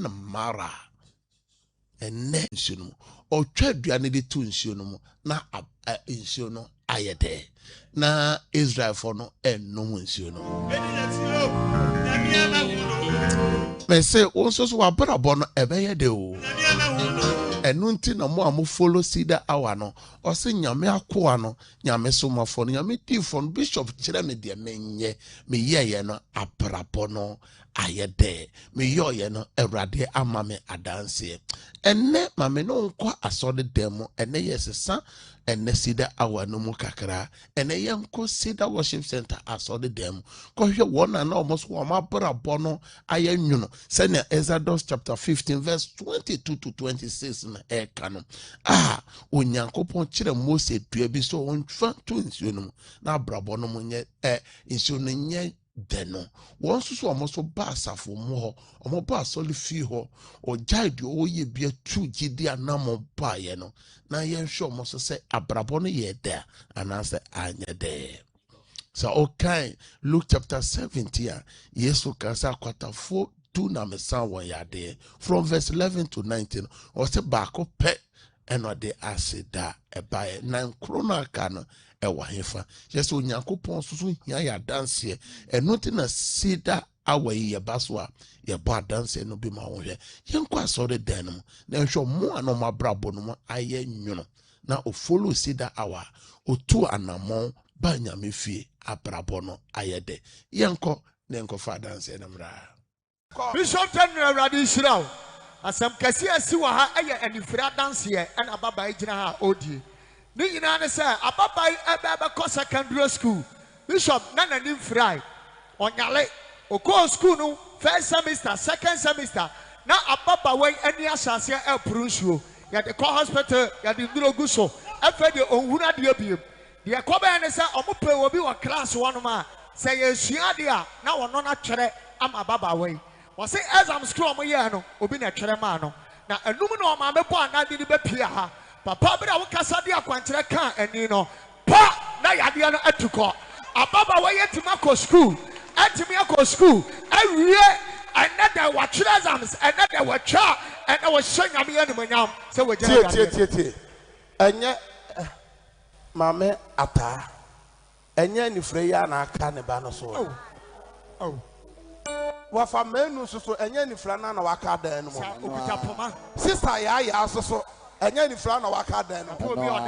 mara ene nsuo no o twa aduane de to nsuo no na nsuo no ayede na Israel for no ennom nsuo no me say also so abrabo no ebeye de o enunti na mo am follow Ceder hour no o se nyame akoa no nyame somafo no nyame tifo no bishop kire me de menye me ye no abrabo no ayede me ye no Awurade ama me adanse enne mame no nkwa asode dem enne yesesa enne Ceder hour no mu kakra enne yenko Ceder worship center asode dem ko hwe wona na almost wo ma brabo no ayenwuno se na Exodus chapter 15 verse 22 to 26 na ekano onyankopon kire Mose dua bi so ontwa to nsuo no na brabo no munye nsuo no nye deno won susu omoso ba asafo mo ho omo ba soli fi ho o jaide o ye bia tu gidi anamo ba ye no na ye hwe omoso se abrabo no ye da anase anya de so okay Luke chapter 17 yesu kansa kwatafo tu na mesa won ya de from verse 11 to 19 o se ba ko pe eno de asida ebae na krona kana ewa hefa yeso onyankopon susu hia ya dance eno te na Ceder awayi ye baswa ye ba dance no bi ma wo hwe yenkwa asore dan no na hwe mo anoma brabo no aye nwuno na o follow Ceder hour o tu anamon ba nyame fie abrabo no ayede yenko na enko fa dance na mra Bishop General Radi Shiraw asam kasi asi wa ha eye anifira dance ye na baba gina ha odie ni nyina ne say ababa ebe ko secondary school Bishop na nanim fry onyale oko school no first semester second semester na ababa wen ani asase e prusuo ya de ko hospital ya de ndrogu so afa de onhuna de abiem de ko be ne say omope obi wa class 1 ma say yesua de a na wono na twere am ababa wen was say exam school mo ye no obi na twere ma no na enum na o ma mebo anade ni be pia ha papa bra wo kasa de akwankyere kan ani no pa na yade no atuko ababa wo yetima ko school atimi ko school awie another wa twere exams another wa twa and I was showing am ye nimanyam say we tie enye mame ata enye ni freya na aka ne ba no so oh wafa menu so enye ni fra na waka dan no sister ya so enye ni fra na waka dan no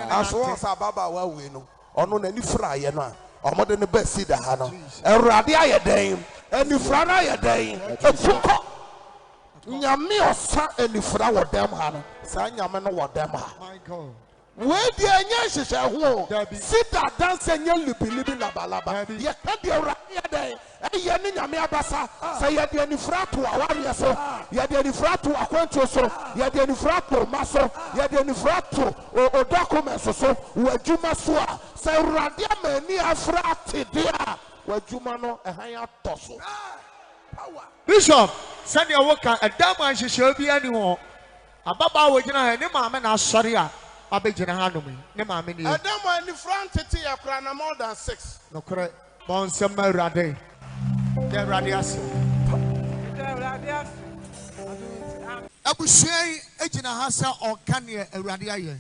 aso sa baba wa we no ono na ni fra ye no a omode ne ba Ceder ha no Awurade aye dan eni fra na aye dan efuko nyame osa eni fra wo dem ha no sa nyame no wo dem ha my god we di enye hihye ho Ceder dance enye libilibi labalaba ye ka di Awurade dan eye ni nyame abasa say ye de ni fra to aware so ye de ni fra to akwanto so ye de ni fra to maso ye de ni fra to o document so wadwuma so a say Awurade amani afra tede a wadwuma no ehan atoso Bishop send your worker a dama hihye bi ani ho ababa wo gina ha ni maame na asori a abegina ha no mi ni maame ni adama ni fra tete ya kra na more than 6 no kore bon sem Awurade the radius abusuai ejina ha sa okane Awurade aye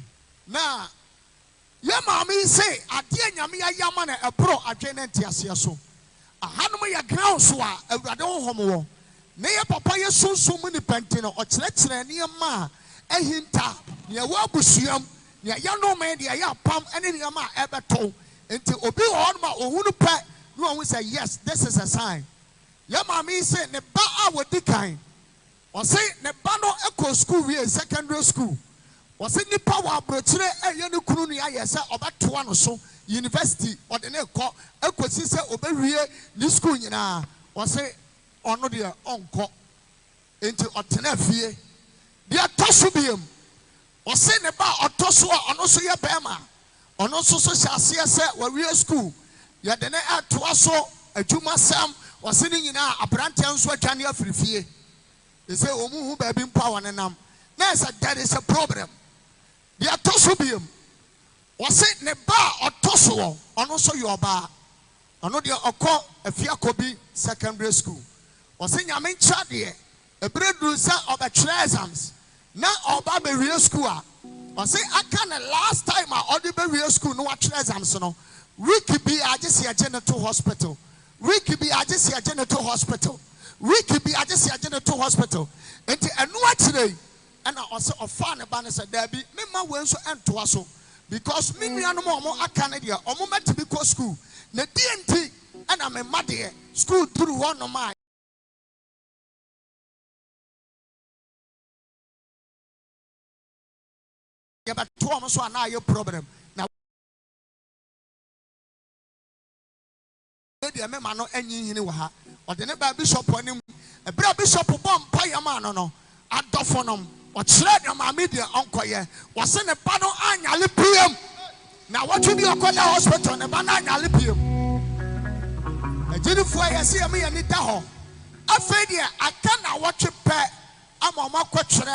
na ye maami say ade nyame yama na ebro adwene ntiase so ahanum ya ground so a Awurade honhom wo ne ye papa ye sunsum ni penti no okyerekere ne ma ehinta ne wo abusuam ne ya no me de ya pam ene ne ma ebeto enti obi ho no ma ohunu pe no one say yes this is a sign ya mama say ne ba a wodi kan o say ne ba no eco school we secondary school o say nipa wa abrochire eye ne kunu ne aye say obetoa no so university o de ne eco si say obewie ni school nyina o say ono de onko enti otena fie de atoso biem o say ne ba otoso a ono so ye bema ono so hyase say wa wie school ya de ne atoa so adwuma sam wase ni nyina abrante nso atwane afirifie they say omuhu ba bi mpa wonenam na say there is a problem they atoso biem wase ne ba otoso ono so yo ba ono de okọ afia kobi secondary school wase nyame ncha de A bread rusa of a exams. Now oba be real school. I say I can the last time I order be real school no exams no. We could be I just see a genital hospital. We could be I just see a genital hospital. We could be I just see a genital hospital. And today and I also offer a banner said there be me ma when so and to us because me no more I can idea or moment to be co school. Na DNT and I'm a mother school through one of my yeah, but two almost one now your problem. Now, the man no any in Waha or the neighbor bishop on him, a brother bishop of bomb payamano no, at Doffonum, or Shred my media uncle, was in a panel annual lipium. Now, what you be a corner hospital and a banana lipium? I didn't for I see me and it down. I fed here, I cannot watch a pet. I'm on my question.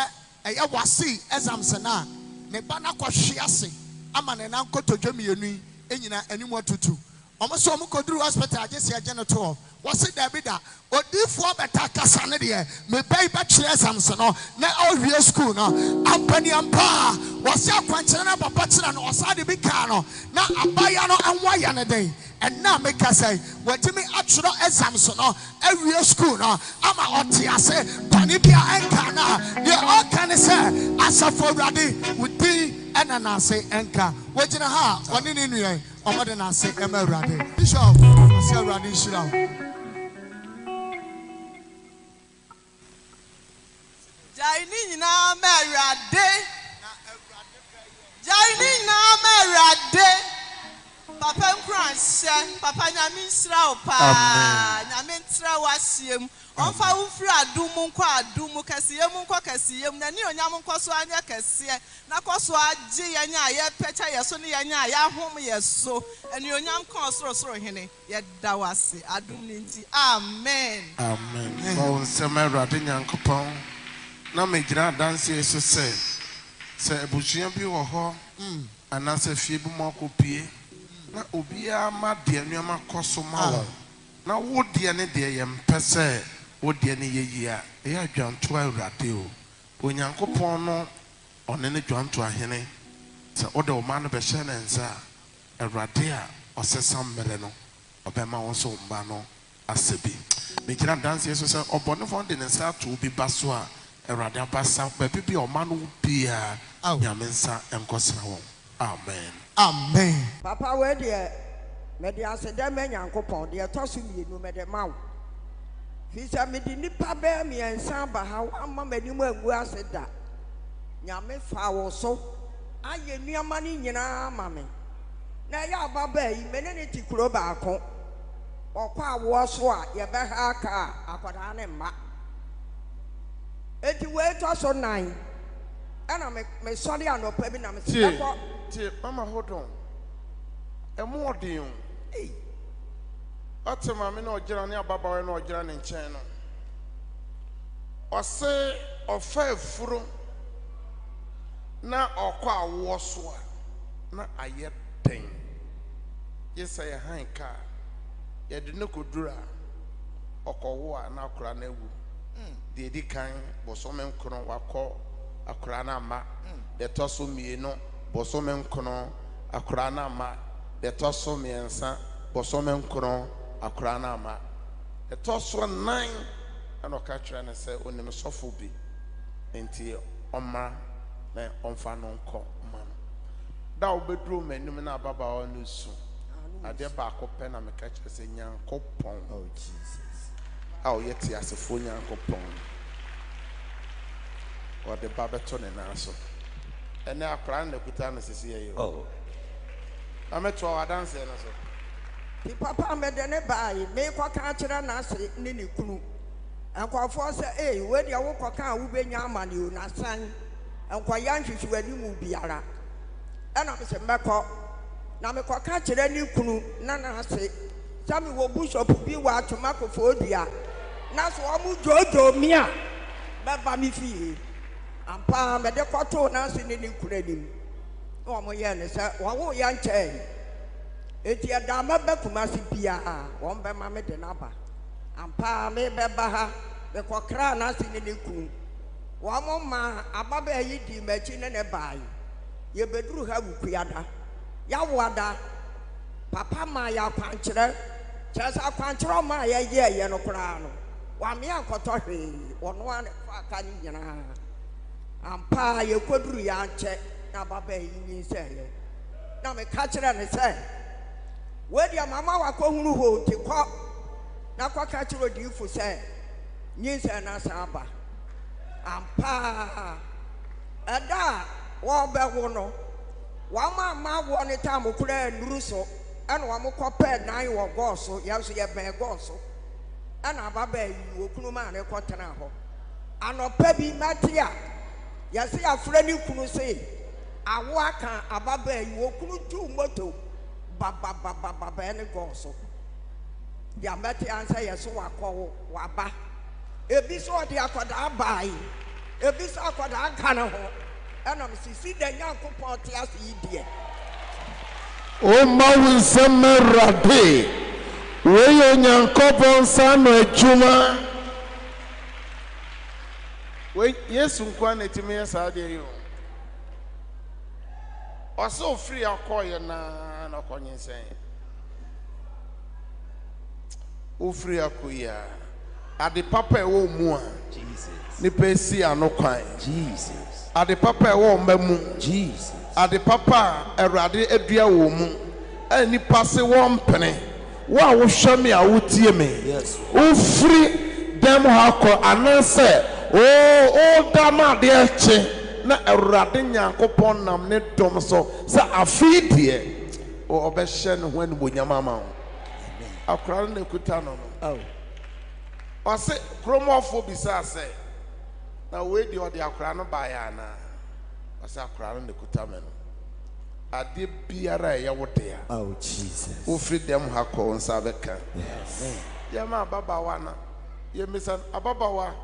I was see as I'm saying. Ne bana kwa shiase ama ne nanko to dwami enu enyina animu tutu omo so omo koduru hospital agese agenital wose da bi da odifo beta kasa ne de me bai ba kire samso no na ohwie school no ampani ampa wose akwankyere na papa kire no osade bi ka no na abaya no anwa ya ne den and now make us say what me atro exams no every school no ama otiase panibia enka na ye all can say asafo rade wudi enana say enka wagina ha woni ni nue omode na say ema rade bishop say rade shira jaini na merade jaini na merade Papa Nkranse, Papa Nyaminsra opa, Nyamentra wasiem. Onfa ufra adumu nkwa adumu kasiyem nkwa kasiyem na ni onyam nkwa so anya kasiye na kwaso agi yanya ye pecha ye so ni yanya ya hom ye so eni onyam kan soro hene ye dawase adum ni nti amen amen bon sema rade nyankopon na megira danse so se ebusuan bi wo ho anase fie bu makopie na obia ma de nnuama koso ma wo na wo de ne de ye mpese wo de ne ye a e adwanto awurade o onyankopon no one ne dwanto ahene se wo de o ma no be hye ne nsa awurade a osesam mere no obema wo so mba no asebi me kira dance so se obone fon de ne nsa to bi baso a awurade abasa ba bi o ma no bia nyamensa enkosra wo amen. Amen. Papa, where dear, Media said, Demen Yankopon, dear Tossumi, no matter mouth. He said, Me didn't bear me and Samba, how Amma Medimua said that. Yame foul so. I get near money, you know, mammy. Now, ya Baba, you menity crowbarco. Or qua was what, ya better car, I could anema. 88 or so 9. And I make sorry, I know, Pebby, I'm Mama, hold on. A more deal. Ate mama no journey ababa no journey in China. Or say or fair furu na or qua waswa na ayet thing. Yes, I hang car. Ye did no kudura or kwa na kranewu. The edikan was some crown wako a crana ma. The tosso me no. Bosomen kono akrana ma de toso miensa bosomen kono akrana ma de toso 9 ana okatra na se onim sofo bi enti omra na omfa no nko ma no da obedru manim na baba o no su ade ba akopɛ na me kacha se nyankopon oh Jesus aw yeti asefo nyankopon o de baba to ne na so ene akra na kuta na sisi ye oh ameto wa dance na so ti papa me de ne bai me kwa ka kira na ase ni ne kunu enkwafo se we de wo kwa ka wo benya amane o na san enkwa ya nhwehwe ani mu biara ena me se mekọ na me kwa ka kira ni kunu na na ase sami wo bishop bi wa atoma kofo odua na so omu jojo mi a baba mi fie ampa me de kwato na so ni kuranim o mo ye ne se wo ya nche eti adama be kuma si bia won be ma me de na ba ampa me be ba ha the Kokra Nasi Niku. One ma Ababa Yidi Machin and a buy. Ye bedru have Kuyada. Yawada. Papa Maya Pancher. Just a pancher Maya Yanokrano. One young Kotori, one Fakana. And pa you could react. Ababa Yin say. Now me catch it and say. Where your mamma wa ko hunu ho ti ko na kwa ka chiro di fu se nyinsa na saba ampa ada wo be wo no wa ma wo ne ta mo kura nuru so ana wa mo ko pe nan wo go so ya so ye ben go so ana baba yi wo kunu ma ne ko tena ho anopa bi matia ya se ya fra ni kunu se awo aka ababa yi wo kunu ju moto Baba any goso. The Amati answer yes, so I call Waba. If this or the Aquada buy, if this Aquada canoe, and I'm see the young party as idiot. O Mawin Samarade, where your couple son or Juma. Wait, yes, quantity me as I dare you. Or so free, I'll call you now. O free akuya ade papa e wo mu a Jesus ni pesi anokwan Jesus ade papa e wo mamu Jesus ade papa erade adua wo mu ani pase wo mpene wo a wo hwame a wo tie me yes o free dem hakọ ananse o dama de eche na erade nyankopon nam ne dom so sa afidie o obeshen when bonyama ma akra na kuta no no o se kromofo bisa se na we di o de akra no ba ya na o se akra na kuta me no ade biara ya wode ya oh Jesus o freedom hakọ nsa beka yes ya ma babawa na ye misan ababawa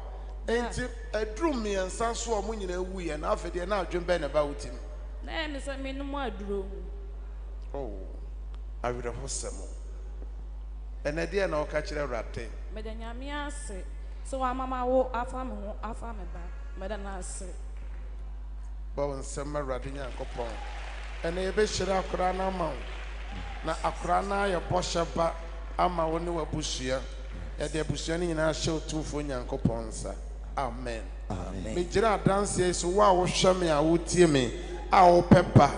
enti adrum mi ensa so o munyina wu ye na afede na adwembe na ba wutim na misan me no mu aduro oh I would have hosted more. And I didn't know catch a rate. Madame Yamias, so our mamma will after me back. Madame Nasi. Bowen summer ratting and copon. And a bit should have crana mount. Now a crana, your posher back, ama when you were bushia. At the bushani in our show 2 for young copons. Amen. Amen. Major dance yes, wow, show me, I would tear me. Our pepper.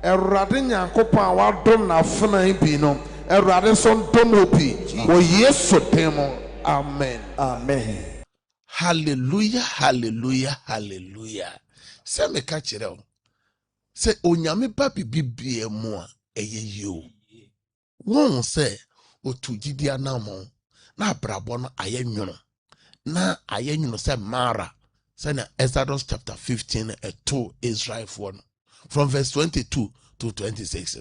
Erade nyankopon wa dom na fana bi no erade son dom obi o yesu temo amen amen hallelujah hallelujah hallelujah se me ka kire o se onyame ba bibie mu a eye yo won se otugidi anamo na abrabo no ayenwuno na ayenwuno se mara se na Exodus chapter 15 2 Israel for from verse 22 to 26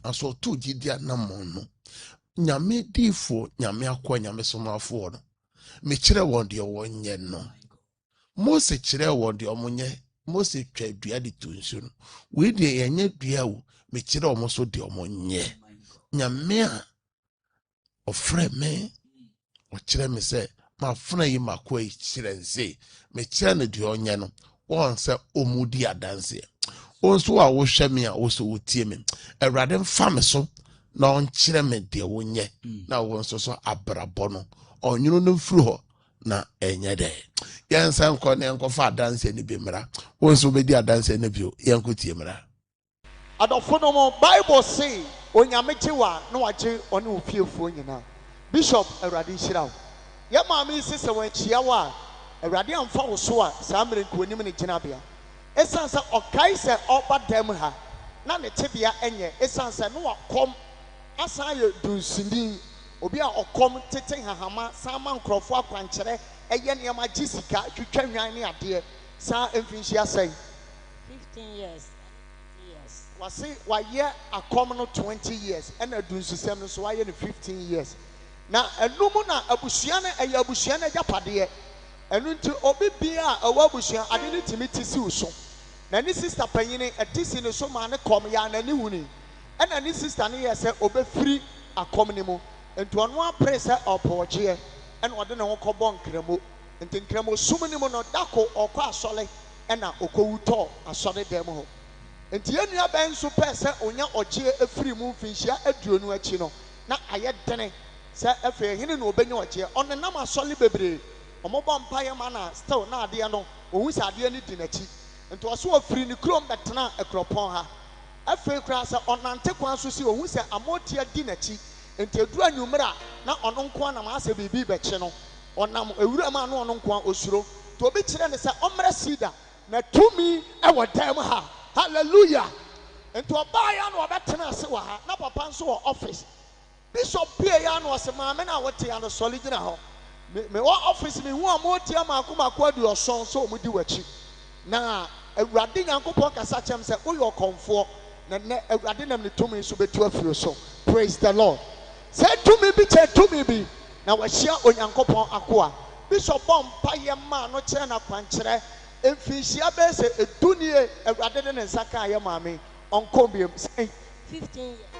and so to gidia namono nyame difo nyame akwa nyame somafo no me kire won de wonye no Mose kire won de omonye Mose twa dua de tunsu no we de yenye dua wo me kire omoso de omonye nyame a ofre me o kire me se ma funa yi makwa kire nse me kire ne de onye no won se omudi adanse onso a wo hwame a wo so wotie me awurade mfa me so na on kire me de wonye na wo nso so abrabọ no onyunu no mfuru ho na enye de yensa nko ne nko fa adanse ne bemra onso be di adanse ne bio yenko tie mra adofo no mo Bible say onyame chewa na wache one ofiefuo nyina Bishop awurade hirawo ye maami sese wan chia wa awurade amfa wo so a saa mere nkonim ne gina bia esansa okai se oba dem ha na ne tebia enye esansa no wakom asan ye dunsini obi a okom tete hahama sama nkrofo akwankyere eye ne ma gisika twetwa nwan ne ade sa emfinshi asai 15 years wasi waye akom no 20 years and adunsusem no so waye no 15 years na enumu na abusua na eye abusua na japade enu nti obi bia awa abusua ade ne timiti si uso na ni sister panyine etisi ne so ma ne kom ya na ni huni ena ni sister ne yese obe free akom ne mu enti ono apre se opoje ena ode ne ho kobon kremo nti nkramo sum ni mo no dako okọ asole na okowuto asole dem ho nti enua ben so pɛ sɛ onya ɔgye afiri mu mfinhyia aduonu akyi no na ayɛ dene sɛ afei hene na obenya ɔgye ɔnenam asɔle bebree ɔmobɔ mpaeɛ ma na still na adeɛ no ohu sɛ adeɛ no di n'akyi nti ɔso ɔfiri ne kurom bɛtena akuropɔn ha afei koraa sɛ ɔnante kwan so si ohu sɛ amotia di n'akyi nti aduru anwummere na ɔno nko a nam asɛ biribi bɛkye no ɔnam ewura ma no ɔno nko a osuro to obi kyerɛ ne sɛ ɔmmrɛ Ceder na tumi ɛwɔ dan mu ha hallelujah nti ɔbaa ya na ɔbɛtena ase wɔ ha na papa nso wɔ office bishop pie ya na ɔsɛ maame na wɔte ya no sɔle gyina hɔ me wɔ office me hu a motia maako adu ɔsɔn so ɔmo di wɔkyi na awurade nyankopɔn kasa kyɛm sɛ woyɛ ɔkɔmfoɔ na awurade nam ne tumi so betu afiri so praise the Lord sɛ tumi bi kyɛ tumi bi na wɔahyia onyankopɔn akoa bishop bɔ mpaeɛ maa no kyerɛ na kwankyerɛ mfinhyia bɛyɛ sɛ edunie awurade de ne nsa kaa yɛ maame ɔnkɔm biem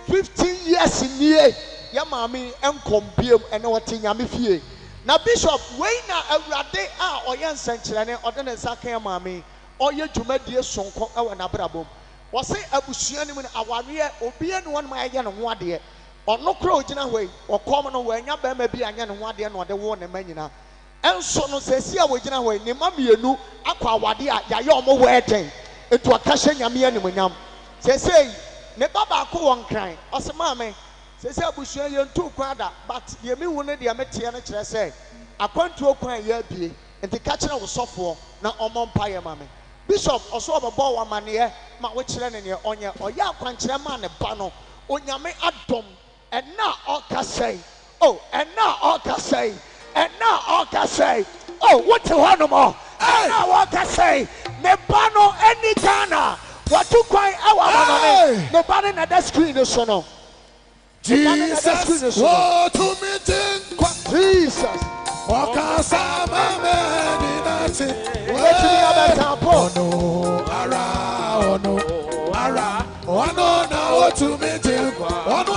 15 years nie yɛ maame ɛnkɔm biem ɛne wɔte nyame fie na bishop wei na awurade a ɔyɛ nsɛnkyerɛnne ɔde ne nsa kaa yɛ maame ɔyɛ dwumadie sonko ɛwɔ n'abrabom wɔse abusua no mu no awareɛ obiara ne wɔnom ayɛ ne ho adeɛ ɔno kora ogyina hɔ yi ɔkɔm no wɔanya bɛrima bi anyɛ ne ho adeɛ na ɔde wo ne ma nyinaa ɛnso no sɛsi a wɔgyina hɔ yi ne ma mmienu akɔ awade a yɛayɛ ɔmo wɛɛden nti ɔka hyɛ nyame animuonyam sɛsei ne ba baako wɔ nkran ɔsɛ maame sɛsi abusua yɛntu kwan da but deɛ mehu no deɛ meteɛ no kyerɛ sɛ akwantuo kwan yɛ abie nti ka kyerɛ wo sɔfoɔ na ɔmmɔ mpaeɛ ma me bishop ɔso ɔbɛbɔ wɔ amanneɛ ma wokyerɛ ne neɛ ɔnyɛ ɔyɛ akwankyerɛ ma ne ba no onyame adɔm ɛna ɔkasɛe ɛna ɔkasɛe ɛna ɔkasɛe wote hɔ nom ɛna ɔkasɛe ne ba no ani Ghana watu kwan ɛwɔ amanɔne ne ba ne nada screen no so no Jesus wo to me kwa Jesus wakasa mama ni nati wetumi abeta po ono na wo to me kwa ono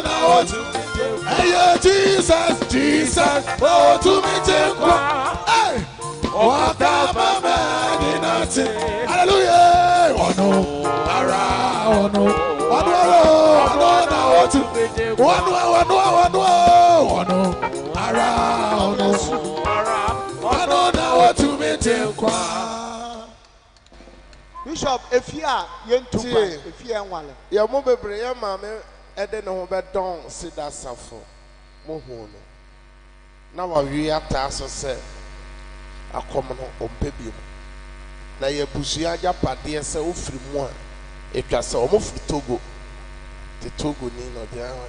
na wo to me hey Jesus wo to me kwa hey waka mama ni nati hallelujah ono na wo to me Bishop efia yentupa efia enwale ya mo bebre ya maame ede ne ho bedon Ceder safo mo hu no na wa wi ata so se akom no ompebiem na ye busua agapade se ofiri mu a etwa se omofiri Togo te Togo ni no dia ho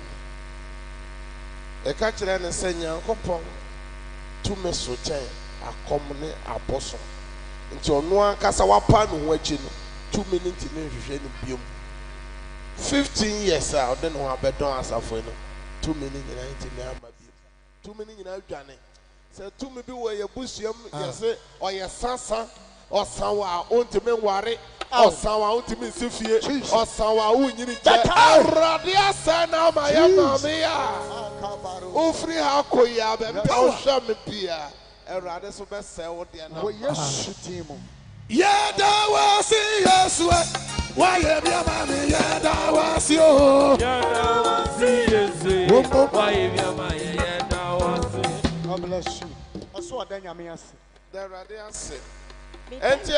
e ka kire ne se Nyankopɔn tume so chen akom ne aboso nti ono ankasa wapa no ho akyi no 2 minutes ne hwehwe ne biom 15 years a ode no abedon asafo no 2 minutes nyina nti ne amba biom 2 minutes nyina adwane se 2 mi bi wo ye busuam yese oye sansan osanwa ontime nware osanwa ontime nsefie osanwa unyini je awrade asana ma ya mame ya ofri ha koya be pe ohwa me pia awrade so be se wo de na wo Yesu timo yeda wasi Yesu wa ye bia mame yeda wasi o yeda wasi Yesu wa ye bia mame yeda wasi. God bless you. Also, Adanyami ase. The radiance. Ente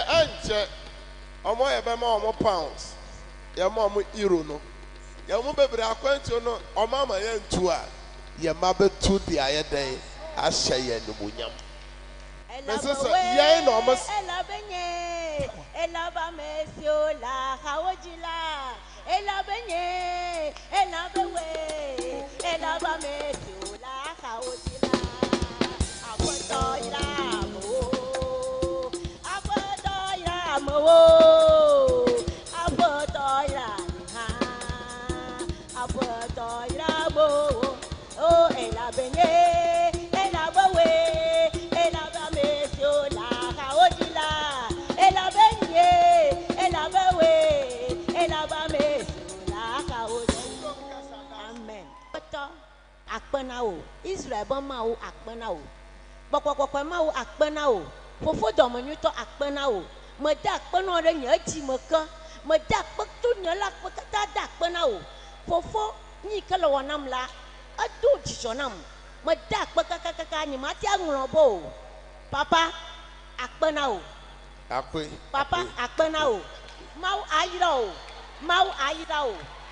omo ye be ma omo pounds. Ye ma omo euro no. Ye omo bebre akwanti no omo ama ye ntu a ye ma betu de aye den ahye ye numunyam. Mesese ye no omo elabenye elaba mesio la hawojila elabenye elabewe elaba mesio la hawojila akpenao Israel bomao akpenao bokokoko mau akpenao fofo domonyoto akpenao meda akpenao re nyaji meka meda akpetu nyala akpekata da akpenao fofo ni kala wanam la adu tisonam meda akpekaka ni mati angrobo papa akpenao akwe papa akpenao mau ayirao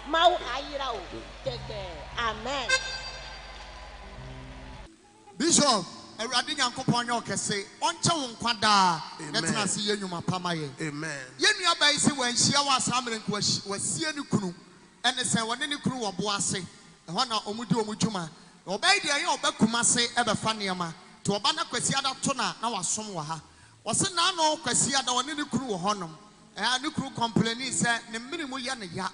mau ayirao teke amen. Bishop Eradi Nyankopon yo kese onche wo nkwada netina se yenwuma pamaye amen yenu abai se wanhia wa asamrenko wasie ne kunu ene se wone ne kunu wo boase ho na omudi omudwuma obai de ye obakuma se ebefa neema to oba na kwasi ada to na wasom wo ha wose na no kwasi ada wone ne kunu wo honom ne kunu complaini se ne mmiri mu ye ne ya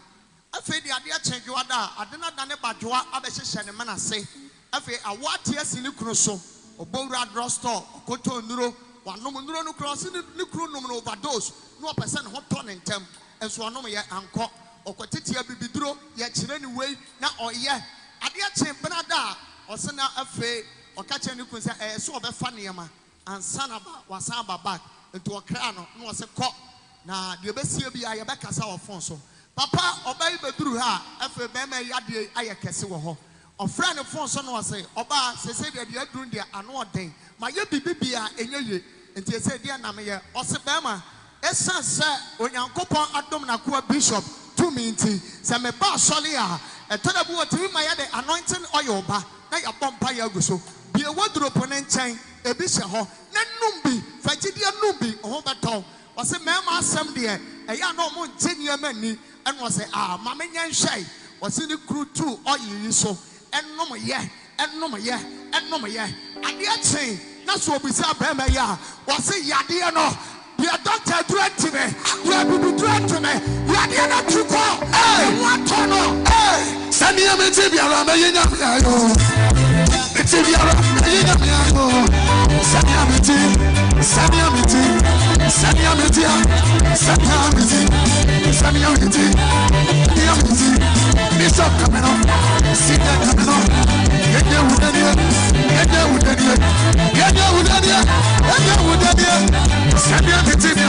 afi de ade a chenjwa da ade na da ne badwoa abehye ne mana se afi awate asi ne kunu so obowra drugstore koto nuro wanom nuro no cross ne kunu nom no overdose no person ho to ne ntem enso onom ye anko okotetia bibiduro ye kire ne wei na oye ade a chembena da osena afi okache ne kunu se so obefa neema ansana ba wasan ba back into okra no no se ko na de obesie bia ye bekasa wo fon so papa obai beduru ha afi be ma yade ayekese wo ho ofra ne fon so no say oba sese de aduru de ano oden ma ye bibibia enye enti ese de na me ye ose be ma esan se onyankopon adom na ko bishop to me enti se me ba sole a etodabu otimi ma ye de anointing oil ba na ya bompa ya guso bi e woduro po ne nchen ebi se ho na numbi fagidi numbi ho beton ose me ma asem de e ya no mo ntenye mani eno se ma me nya nhwai ose ne kru tu oyi so enom ye ade achen na so obisa bema ya wase yade no the doctor direct me the bibi direct me yade na tuko what no sani ya meti biara me yenya ayo meti biara me yenya ayo sani ya meti Bishop coming on, Ceder coming on. Get there with Daniel. Sania Mitibia.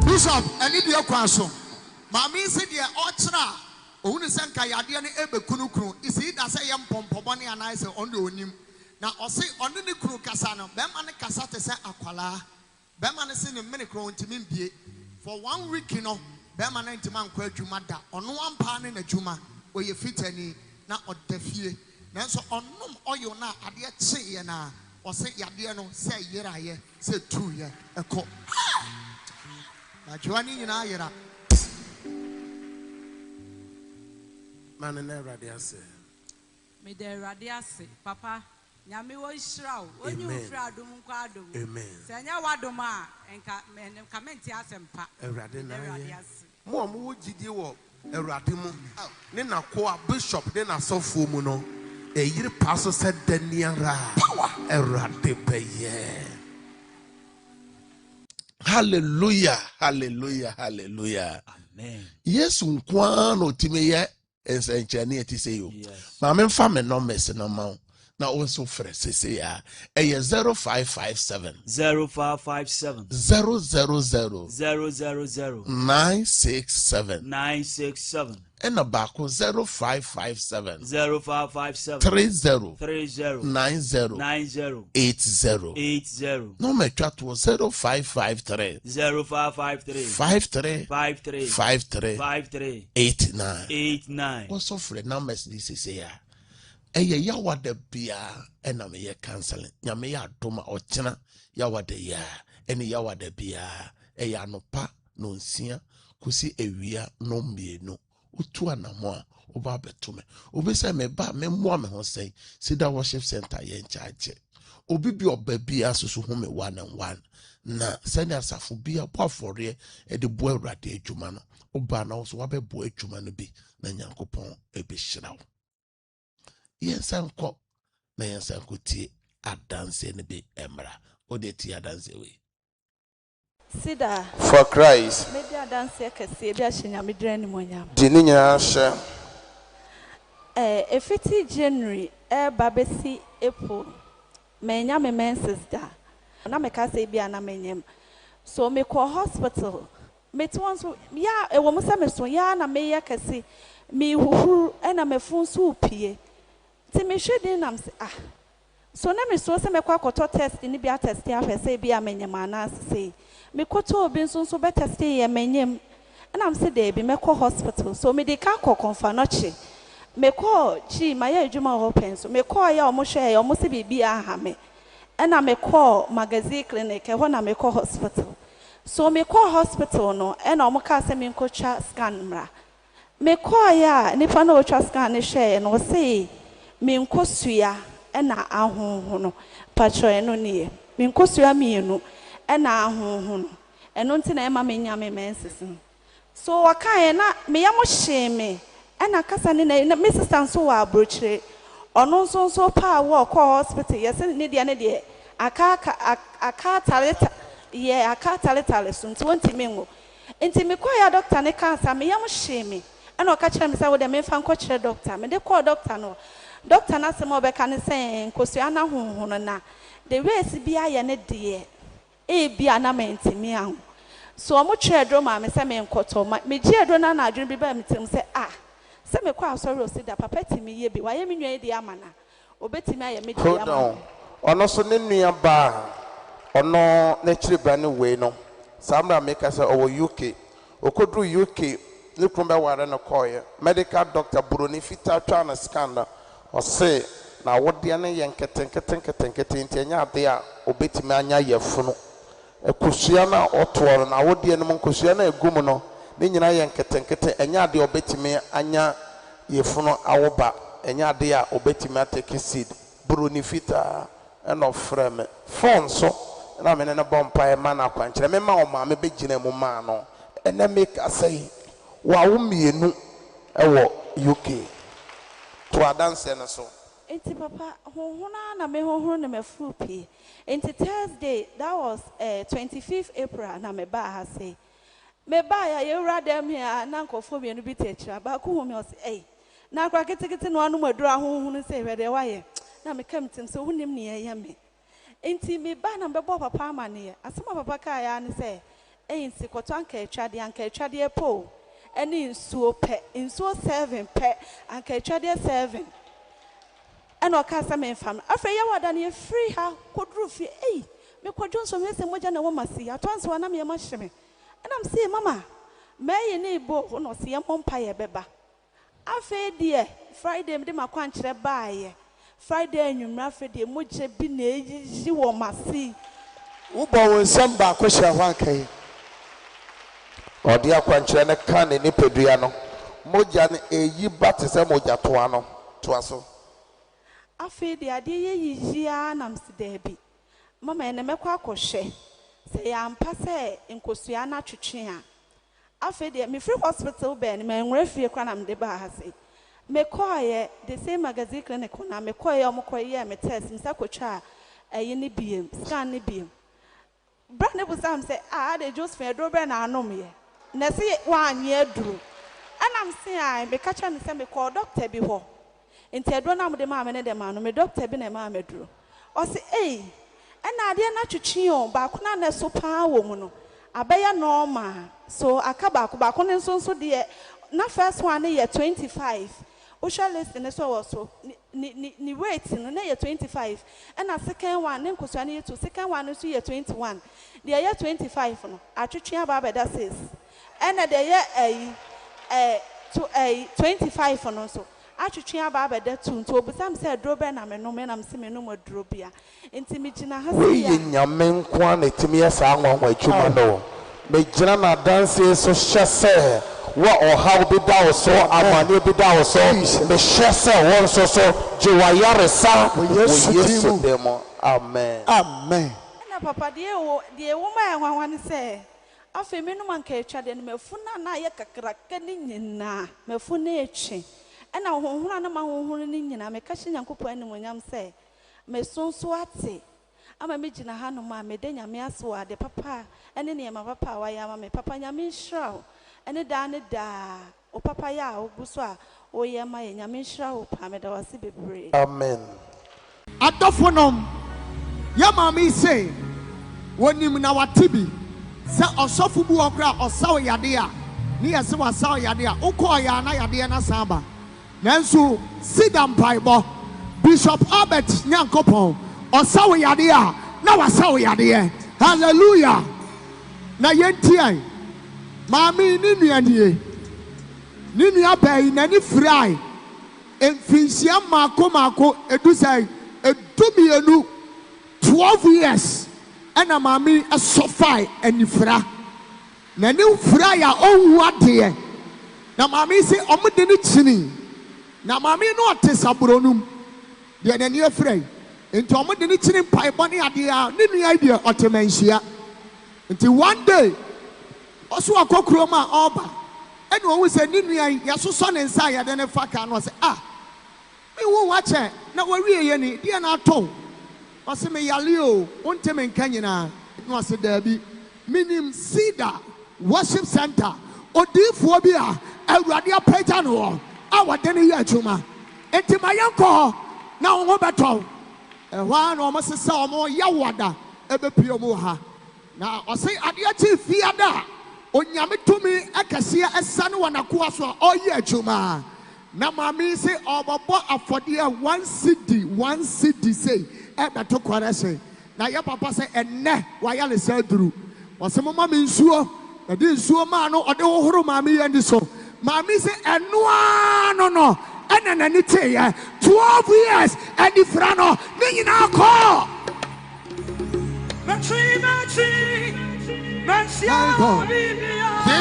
Bishop, I need your question. Mammy said, "Dear Ochra." Ohun senka yade ne ebekunu kunu isi da se ye mpompobone anaise ondo onim na ose ono ne kunu kasa no be ma ne kasa te se akwala be ma ne se ne mene kru ntimi mbie for 1 week no be ma ne ntima nkwa adwuma da ono ampa ne adwuma oye fitani na odafie nanso onom oyo na ade che ye na ose yade no se yeraye se tuye eko na joani nyina yera man in radiase me de radiase papa nyame wo nhyira wo onyi wo fra adom nkwa adom amen se nya wadom a enka menti asempa erade na mo wo gidi wo erade mu ne na ko a bishop ne na sofo mu no eyiri paso se daniara power erade beye hallelujah amen yesu nkwa no timeye ensenchani etise yo ma me mfa me numbers na ma na also fresh say ya 0557 0557 000 000 967 and a back 0557 30 90 80 no me chat was 0553 53 89 also friend numbers this is here eye ya wada bia ena me ye canceling nyame ya doma ochena ya wada ya eni ya wada bia eye anopa no nsia kusi ewia no mmienu utu anamo a oba betume obi se me ba me mo me ho sei Ceder worship center ye nchache obi bi oba bia susu ho me 1 and 1 na senior asafo bia bo afore e de bo awrade adwuma no oba na so wabebo adwuma no bi na Nyankopon ebe hyirawo yensan ko na yensan ko tie adanse ne bi emra odeti adanse we Ceder for Christ media dance kese bi ahenya medre ni monyam di ni nyina hye efiti January babesi April menya me menses da na me ka say bia na menyem so me call hospital me twonso ya ewo mo se me so ya na me ya kese me huhuru na me funso pie ti me hwede nam se so na me so se me kwa koto test ni bia test ya hwe say bia menyem ana say me koto obi nso be test ye menyem na am se dey bi me call hospital so me dey ka kokonfa no chi me call chi my adwuma ho pen so me call ya omo hwe ya omo se bibi aha me na me call magazine clinic ho na me call hospital so me call hospital no na omo ka se me nkocha scan mra me call ya nipa na otwa scan ne hwe no se me nkosua na ahonho no patro eno ne me nkosua mienu na ahonho no eno nti na ema me nya me menses so wakae na me ya mo hye me na kasa ne na me sister so wa abrochire ono nso pa wo call hospital yes ne de aka taleta ye aka taleta so nti wonti me ngo nti me call ya doctor ne kansa me ya mo hye me na o ka kire me say wo de me fa nko kire doctor me de call doctor no doctor na se mo be ka ne say nkosua na honho no na the race bia ye ne de bia na mentimi ahu so omo kire ma me say me nkoto me gi edro na na adwun bi ba me tim say se me kwa sorry o Ceder papa timi ye bi waye me nwan di amana obetimi aye me di amana ono so ne nua ba ono na kire bra ne we no samra me ka say owo UK okodru UK ne krombe ware no koye medical doctor buroni fita twa na scan na o se na wode ne ye nketen anya ade a obetimi anya yefunu ekosua na otoro na wode ne nkosua na egum no ne nyina ye nketen anya ade obetimi anya yefunu awoba anya ade a obetimi atake seed buroni fita eno frame phone so na me ne bompa e ma na kwankyere me ma o ma me begina mu ma no ena make asai wa wo mienu ewo UK to adanse no so enti papa honhona na me honhoro na me fupi enti Thursday that was 25th April na me ba ha say me ba ya yewura dem here na nkofo mienu bi techira ba ko hu me o say na akwa ketekete no anu maduru ahonhunu say we de waye na me kam tim so hunim ne ye me enti me ba na me bo papa amane asema papa ka ya ne say nsi koto anka etwade po eni nsuo 7 pe anka etwade 7 eno ka sa me fam afa ye wada ne free ha kodru fi me kodwo so me se moja na wo masi atonso wana me ma hyeme enam se mama me ne bo no se ye mompa ye beba afa die Friday me de makwankyere baaye Friday anwumra afa die moja bi na eyiyi wo masi wo bo won samba ko hye ho ankai odi akwankyere ne ka ne nipadua no moja ne eyi bate se moja toa no toa so afi de ade ye yiyia nam se dabi mama ene mekwa akohwe se ya ampa se nkosua na twetwe a afi de me free hospital be ne me nwra fie kwa nam de ba ha se me koye the same magazine clinic na me koye omokoye me test me sakotwa ayi ne biem scan ne biem bra ne bu sam se de Joseph do be na anom ye na se wa anye aduru anam se ai me kacha ne se me call doctor bi ho enti edo na mde ma me ne de ma no me doctor bi na ma me duro o se na ade na twetwe o ba ko na so pa wo mu no abeya normal so aka ba ko ne nso de na first one ne ye 25 o shall list ne so was so ni weight no na ye 25 na second one ne nkosua ne ye 2 second one so ye 21 de ye 25 no atwetwe aba beda 6 na de ye 25 no so atwetwe aba beda 2 nto obusam se adro be na me no me na me se me no madro bia enti me gina ha se ya nyame nko na timi ya sa anwanwa atwuma no me gina na dance so hyese wo ohaw bi da wo so amane bi da wo so me hyese won so jewayare sa wo Yesu demo amen na papa de wo ma enwanwa ne se afi me no manka etwade ne mafuna na ye kakraka ne nyina mafuna echi na honhona na ma honhona ne nyina me ka hye Nyankopɔn animonyam se me sonso ate ama me gina ha no ma me de nyame ase wa de papa ene ne ma papa wa ya ma me papa nyame nhyira ene da o papa ya o buso a o ye ma ye nyame nhyira o pa me da wase bebre. Amen. Adofonom ya mami say wonim na watibi se osofu bu okra osaw yade a ni yese wasaw yade a ukọ ya na yade na samba nanso sidam paibo Bishop Albert Nyankopon osaw yade a na wasaw yade. Hallelujah. Na yentie mami ni nuanie ni nua bai na ni fry emfinsia mako edusai edumienu 12 years and a mami a sofai and ifra na new fry ya owu ade na mami say omudeni chini na mami no atesabronum de na ne fry enti omudeni chini paibo ne ade a ne nua ide otemanhia enti one day oso akokro ma oba ene wo say ne nua yasoso ne nsa ya de ne faka no say me wo wache na wawie ye ni de na aton ose me yale o wonte me nka nyina no ase dabi minim Ceder worship center odifo bi a awurade apagya no a wode ne ye adwuma enti mayenko na wo beto ehwa na o mosesa o mo yawada ebepie mo ha na ose ade achi fiada onyame tumi akase asane wanako aso a oye adwuma na mami say obobo afode 1 cedi say ebe to korese na ya papa say enne wa ya le saduru wose mama mi nsuo na di nsuo ma no ode hohoro mami yandi so mami say eno no ena na ni te ya 12 years edi fra no ni nyina ko This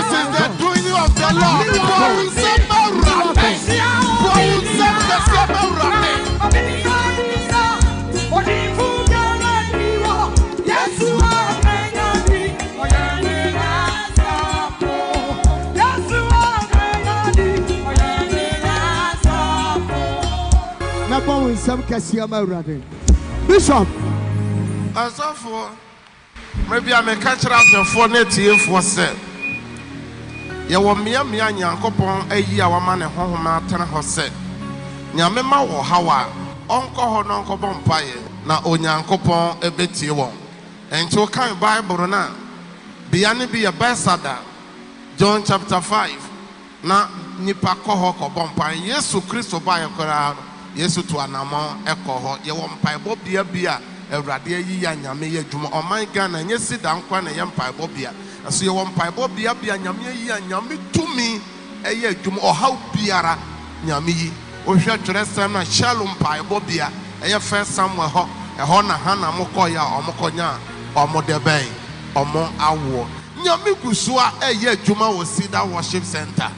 is the doing of the Lord. Bishop, as for maybe I may catch up your 4 native for said. Ya wo mia Nyankopon ayi a wama ne honhoma atena ho se nyamema wo hawa onko ho no nko bompaye na onyankopon ebetie won enti o kan Bible na bia ne bi ya Besada John chapter 5 na nipa ko ho ko bompaye Yesu Kristo ba ye kora Yesu to anamo eko ho ye wo mpaebo bia Awurade ayi ya nyame ye dwuma oman Ghana nye sida nkwa na ye mpaebo bia aso ye wo mpaebo bia nyame ayi ya nyame tumi eye adwuma ohaw biara nyame yi ohwe twerɛsɛm na shalom mpaebo bia eye first Samuel ho ho na hana mokɔ ya omokonya omodeben omo awo nyame gusua eye adwuma wo Ceder worship center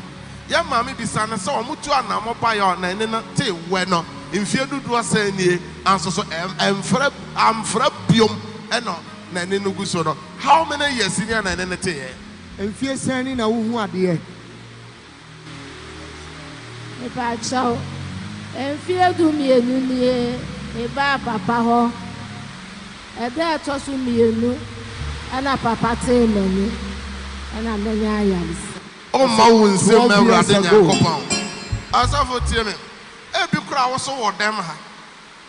ya mami bisa na se omutu anamo ba ya na ne na te we no mfie dudu asanie anso so amfra biom eno na ne no guso no how many years in na ne te ye mfie sani na wo hu ade e ba chao mfie du mienu nie e ba papa ho e da to so mienu ana papa te menu ana menya yalis o ma won se ma Awurade Nyankopon asafo tie me e bi kura wo so wo dem ha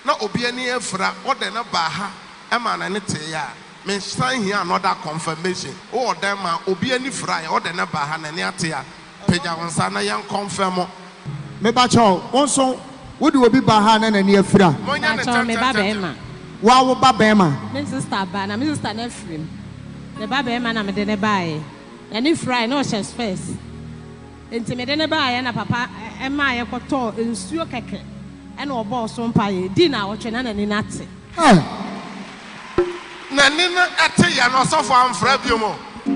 na obi ani afra wo de na ba ha e ma na ne te ya me sign here another confirmation wo dem ma obi ani fra ya wo de na ba ha na ne ate ya peja won sa na yan confirm me ba cho won so wo de obi ba ha na na ne afra monya ne me ba be ma wa wo ba be ma me sister ba na me sister na frame the ba be ma na me de ne ba e any fry no chest first enti me de ne ba ya na papa e ma ye kwoto nsuo keke e na obo so mpa ye di na wo twe na ni nate na ni na ate ya no so for amfra biomo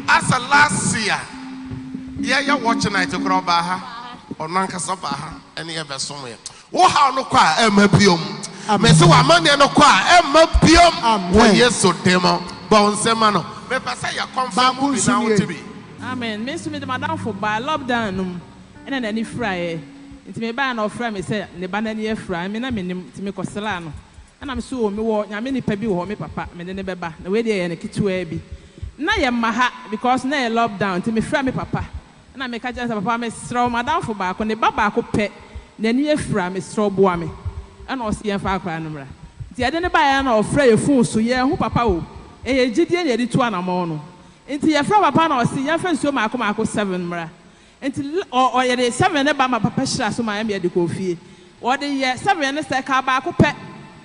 as a last year ya watch night kro ba ha onan ka so ba ha ene ye beso ye wo ha no kwa e ma biom me se wa mane no kwa e ma biom wo Yesu demo ba onsema no me pesa ya confirm bi na wo tibi. Amen. Me so me the madam for by lockdown no. And then fry. It me ba na ofra me say ne ba na ne afra me na me nim ti me kosela no. And I'm so me wo nyame ni pebi wo me papa me de ne beba na we dey ye ne kituwa bi na ye maha because na ye lockdown ti me fra me papa na me ka jansa papa me sraw madam fo ba ko ne baba ko pe na ni efra me sraw boa me ana o se ye fa akwa no mra ti ye de ne ba ya na o fra ye fun so ye hu papa o e ye gidie ne ye di to anamo no nti ye fra papa na o se ye fa nsuo maako 7 mra nti o ye de 7 ne ba ma papa hira so ma me de ko fie o de ye 7 ne se ka ba ko pe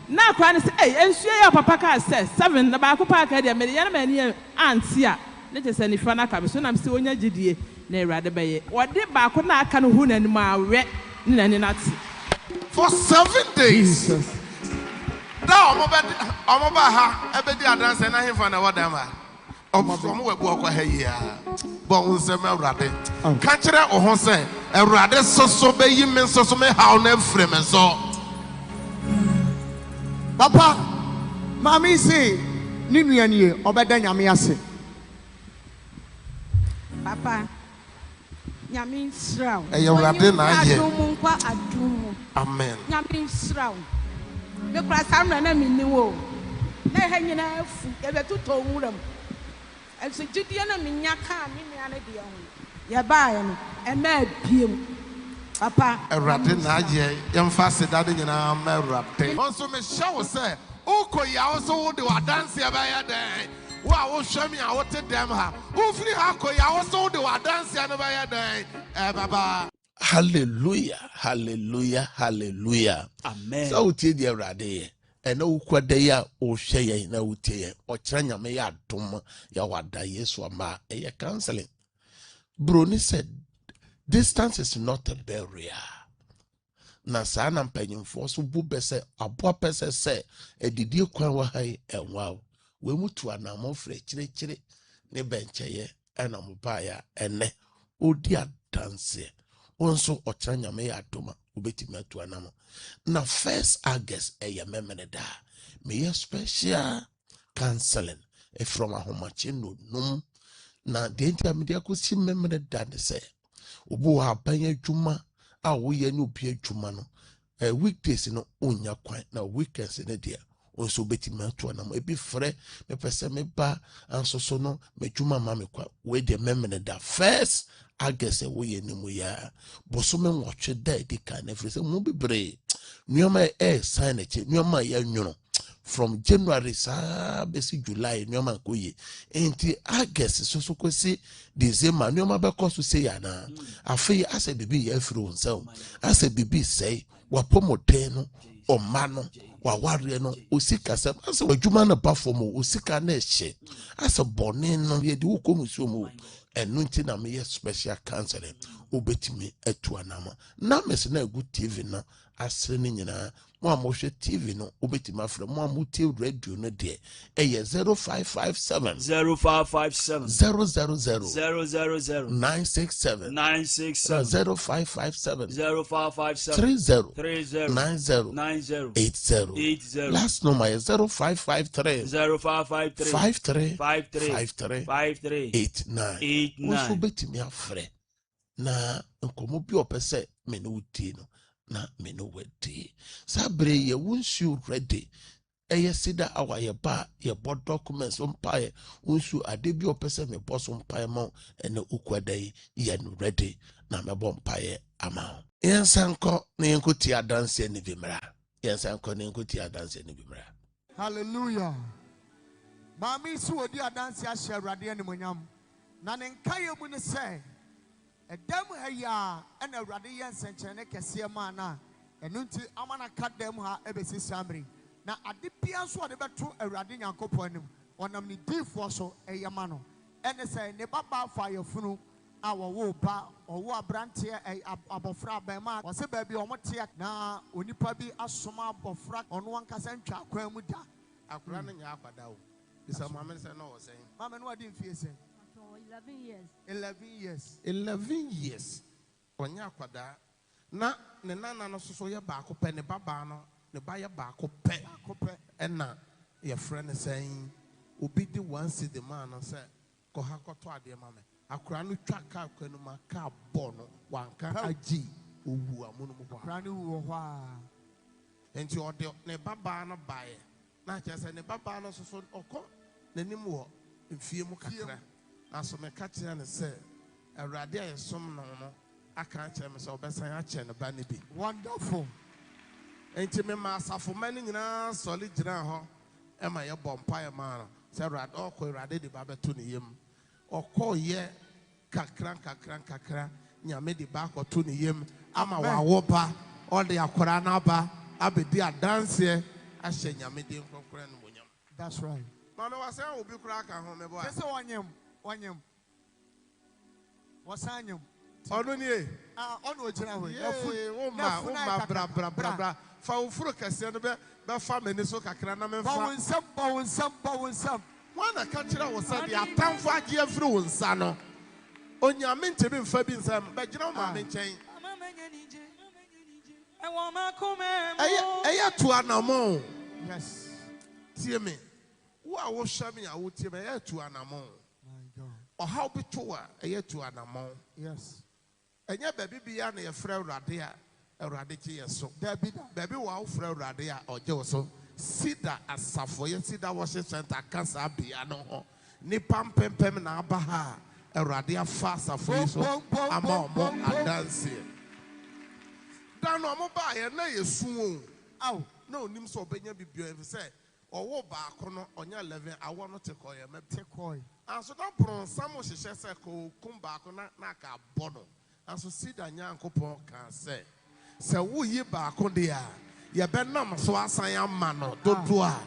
na kwa ne say ensuo ya papa ka say 7 na ba ko pa ka dia me ya na mani anti a ne te say ni fa na ka me so na me say onya gidie na Awurade be ye wo de ba ko na aka no hu na ni ma we na ni nati for 7 days. Da omo ba ha e be di adanse na hemfa na wada ma omo we bu okwa ha yi a bo nsem Awurade ka kire o ho say Awurade soso be yi me soso me ha na afre me so. Papa, Mami say, Ninuani, Obeda Yamiase. Papa, Yamin Shroud. Amen. Yamin Shroud. The class I'm running in the world. They hanging out, ever to told them. And so Judiana Minyaka, Miniana, you're buying, and mad Pim. Papa, a ratin naje, young fasted that in our marriage. Also, Miss Shaw say, Oko also do a dance by a day. Wow, show me how to them her. Who free Hako also do a dance by a day. Baba. Hallelujah, hallelujah, hallelujah. Amen. So, dear Rade, and no quadea or shay, no tear, or China may add tom, Yawada, yes, or ma, a counseling. Bruni said, distance is not a barrier. Na saa na mpanyimfo so bu bese aboa pese se edidie kwan wa hai enwa we mutu anamo frɛ kyire ne bencheye ena mobaya ene odi adanse wonso ɔkyerɛ nyame ya adoma obetimi atu anamo na 1st August eye memene da me special counseling from ahomache no num na de ntia me de akosi memene da ne se obu ha banya dwuma a wo ye ne obi adwuma no weekdays no onya kwan na weekends ne dia onso betimi atu anam ebi frɛ me pese me ba anso so no me dwuma ma me kwa we de memene da 1st August wo ye ne mu ya boso me nwotwe da edi kan na frɛ mu bebre nuoma sign eche nuoma ya nwuno from January sa besi July nuoma koye enti August so kwesi December nuoma be koso se ya na afei ase bibi ya afiri wonsa ase bibi sei wapomoten no oma no waware no osika se ase wadwuma na perform osika na ehye ase bone no ye di wokomuso mu enu nti na me special counseling obetimi atu anama na mese na egu TV na asre ni nyina mo amohwe TV no obetimi afre mo amuti radio no de eye 0557 0557 000 967 0557 30 90 80 last number is 0553 53 89 also betimi afre na nkomo bi opese me no uti no na me no wedi sabre ye wonsu ready eye Ceder awa ye ba ye bo documents on pae wonsu ade bi opese me boss on pae ma ene ukwadai ye no ready na me bo pae ama yensanko na yenkoti adanse ni bimra yensanko na yenkoti adanse ni bimra. Hallelujah. Mami su odi adanse ahye Awurade animonyam na ne nkaye mu ne se edam haya ena Awurade ye nsenkyene kese ma na enu nti amana kadam ha ebesi samri na ade bia so ode beto Awurade Nyankopon anim onam ni difo so eyema no ene se ne baba fa yefunu awo wo ba owo abrante abofra abema wose ba bi omote na onipa bi asoma abofra ono ankasa ntwa akwan mu da akura no nya akwada o isa mama se no wo sen mama no adi mfie sen 11 years onya akwada na ne nana no soso ye ba akopɛ ne baba no ne ba ye ba akopɛ ena ye friend sen obi di one see the man no say ko ha koto ade mama akura no twa ka kwanu ma ka bɔ no wanka agi owu amono mu hɔ akura no wu hɔ a Enti ode ne baba no bae. Na che se ne baba no so okọ n'anim wo mfie mu kakra. Na so me ka kire ne se Awurade ayesom no no aka kire me se obesan a kire ne ba ne bi. Wonderful. Enti me ma asafo mani nyina soli gyina ho e ma ye bompa ye ma no se Awurade okọ Awurade de ba beto ne yem. Okọ ye kakra nyame de ba akoto ne yem ama wa wo ba ode akora na ba abedi adanse ahye nyame de nkokora no monyam. That's right. Mama was saying obi kura aka ho me boy. Say wanyem. Wasanyem. Onu ni e. Onu ogina we. O ma bra. Fa ofuro kase no be fa mani so kakra na me fa. Ba wonsam. Wana ka kira wo se de atamfo age afiri wo nsa no. Onyame ntebe mfa bi nsa be gina ma me nchen. Eya to anamon. Yes. Tie me. Wo a wo hwa me a wo tie me eya to anamon. My God. O how be to a eya to anamon. Yes. Enya baby bia na ye frɛ Awurade a Awurade gye yeso. Baby wa wo frɛ Awurade a ogye wo so. Ceder asafo ye Ceder worship center kansa bia no ho. Ni pampempem na aba ha Awurade afa asafo yi so ama mo adanse. Dan no mo ba ye na yesu o. Aw na onim so obenya bibio e say owo ba akono onya 11 awo no tekoye mebtekoy. Anso don pron samo hihye se ko kum ba akona na ka bono. Anso Ceder nyankopon kan se wo yi ba akode a ye benam so asan ama no dodo a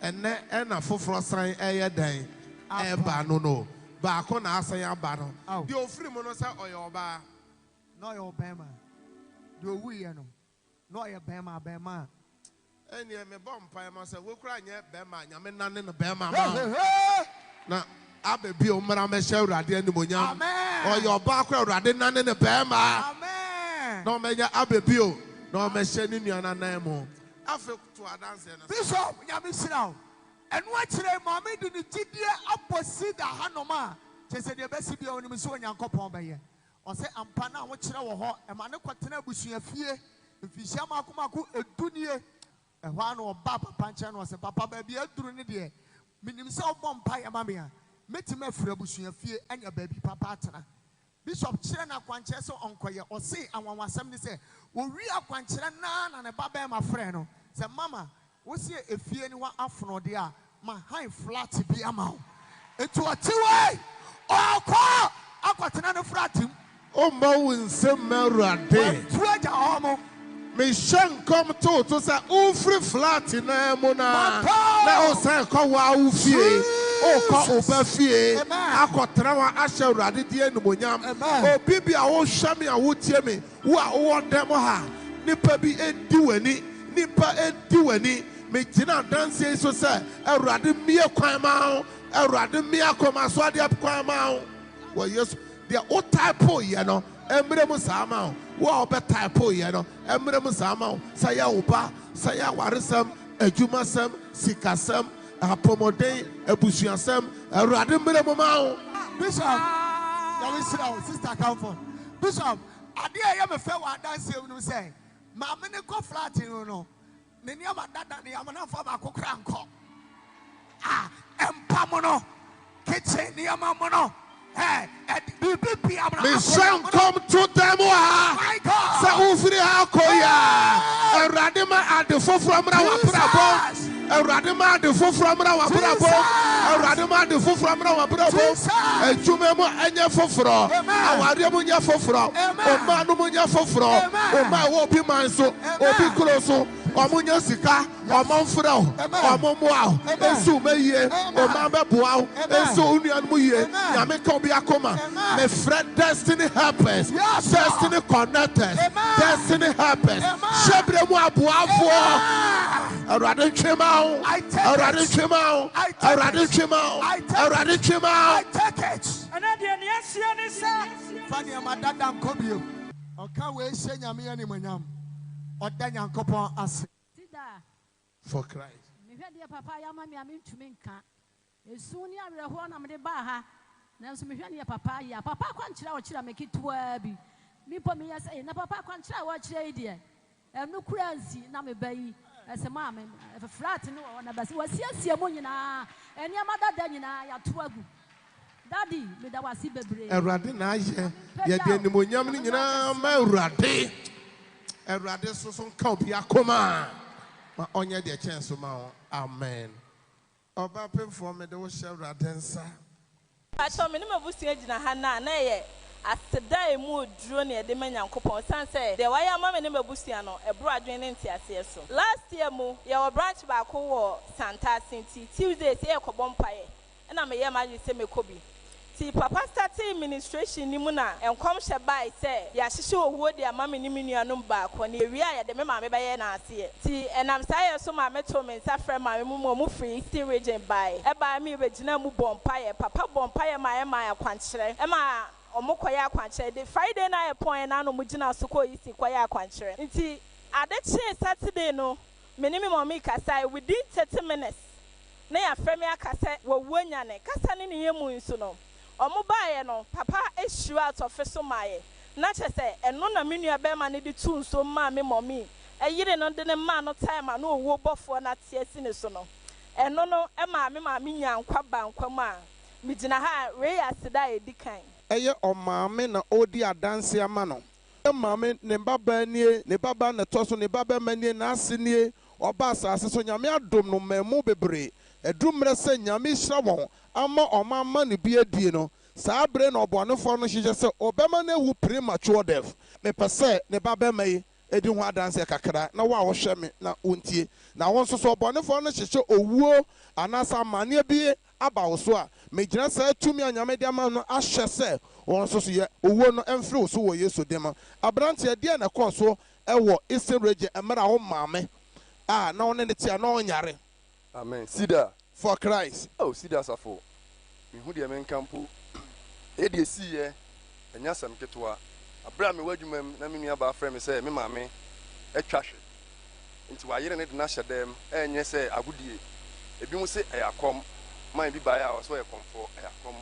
ene na foforo san eye dan e ba no ba akona asan aba no de ofiri mu no se oye oba no oye obema de owuye no oye bema eni me bom pa ma se wo kura nye bema nyame nane no bema ma na abebi o mara me hye Awurade animonyam oye oba akura Awurade nane no bema amen no me nya abebi o no me hye ni nuana nan mu afa to adanse no Bishop nyame siraw enu akire mama di ni tidie aposida hanoma chese de besi bia onim so onyankopon beye o se ampa na wo kire wo ho e ma ne kwatena abusua fie mfisia makomako edunie ehwa na oba papa nche no se papa ba bia eduru ne de minim se obom pa ya mama ya metima afura abusua fie anya ba bi papa atena Bishop kire na kwanche so onkoye o se anwanwasam ni se wo wi akwanche na ne baba ma frɛ no se mama wo se efie ni wa afono de a ma high flat bi ama etu atiwe okọ akwatena no flatim o ma wo nsem Awurade tuaja homo me shankom to say ufri flat na mu na o say ko wa ufie o ko oba fie akotra wa ahye Awurade die numonyam obi bia wo hwa me a wo tie me wo a wo dem ha nipa bi edi wani me gina danse so say Awurade mie kwan ma Awurade mie akoma so ade kwan ma wo yes de o type ye no emre mu sama wo be type ye no emre mu sama say ya oba say ya waresam adwumasam sikasam apomoden abusuasam Awurade mre mu ma Bishop ya we sister come for Bishop ade ya me fe wa danse no say ma me ne ko flat no ne ni ama dada ne amana fa ba kokra nko empamo no kitchen ni ama mo no me son come to them say ufiri akoya Awurade ma ade foforo mra wa brabo Awurade ma ade foforo mra wa brabo Awurade ma ade foforo mra wa brabo adwuma mu anya foforo aware mu nya foforo o ma no mu nya foforo o ma wo bi man so obi kuro so omunya sika omomfra omomoa esu meye o ma beboa esu unuan mu ye nyame ka obi akoma me friend destiny helpers destiny connectors destiny helpers shebre mu aboafo Awurade twema Awurade twema Awurade twema Awurade twema I take it ana de ne asia ne sa fani amadada nkobio oka we hye nyame animonyam oda nyankopon ase for Christ me hwede papa ya ma me ntumi nka esu ni awerɛho na me de ba ha nanso me hwede papa ya papa kwankyerɛ wo kyerɛ me ketua bi mi po me yɛ sɛ na papa kwankyerɛ wo kyerɛ yi de no crazy na me bayi as a mom and flat no one of us was yes monina and your mother danina ya tuagu daddy me that was ibebre Erade na ye de nimonyam ni nyina ma Erade so so ka obi akoma ma onye de chance ma amen oba pemfo me de wo hye Erade nsa ato me ne mabusia gina ha na ye aseda emu duro ne de manyankopon san say de waya mama ne mabusia no ebro adwen ne ntiase so last year mu ye wo branch ba ko wo Santa City Tuesday say ekobom paye na me ye ma se mekobi ti papa started administration ni mu na enkom hye bai say ya hyehye owuo de amame ni menuanom ba ko ne ewia ya de me mama be ye na ase ti enam saye so ma meto me nsa frɛ ma me mu free Eastern region bai e ba me be gina mu bompaye papa bompaye ma e ma akwankyerɛ e ma omokoya akwankyerɛ de Friday na e point na no mu gina so ko isi koya akwankyerɛ nti ade che Saturday no me ni me mommy kasa within 30 minutes na ya frɛ me akasa wo wuanyane kasa ne ne yemu nso no omobaye no papa issue out of so maye na che se eno na menua be ma ne de tu nso ma me mommy eyire no de ne ma no time ma no owo bofo na tie si ne so no eno no e ma me nyankwa bankwam a me gina ha we asida edikan eye omame na odi adanse ama no mame ne baba nie ne baba na toso ne baba manie na asenie oba asase so nyame adom no mamu bebre edumre se nyame hira won ama omama ne bi adie no saa bre na obonefo no hyeje se obema na ewu premature death me pese ne baba mai edi ho adanse kakra na wa wo hwe me na ontie na won so so obonefo no hyeche owuo anasa mane bi aba wo so a me gina sa tumi anyame de ama no ahye se won so so ye owuo no emfre wo so wo Yesu dem abrante de na kɔ so ɛwɔ Eastern region emra wo maame na won ne tia na onyare amen Ceder for Christ oh Ceder safo me hu de men kampo e de si ye enya sam ketwa abra me wadwumam na me nua ba frɛ me sɛ me maame atwa hwe nti wa yere ne de na hyɛ dem enye sɛ agudie ebi mu sɛ ayakom man bi ba ya so yakomfo ayakom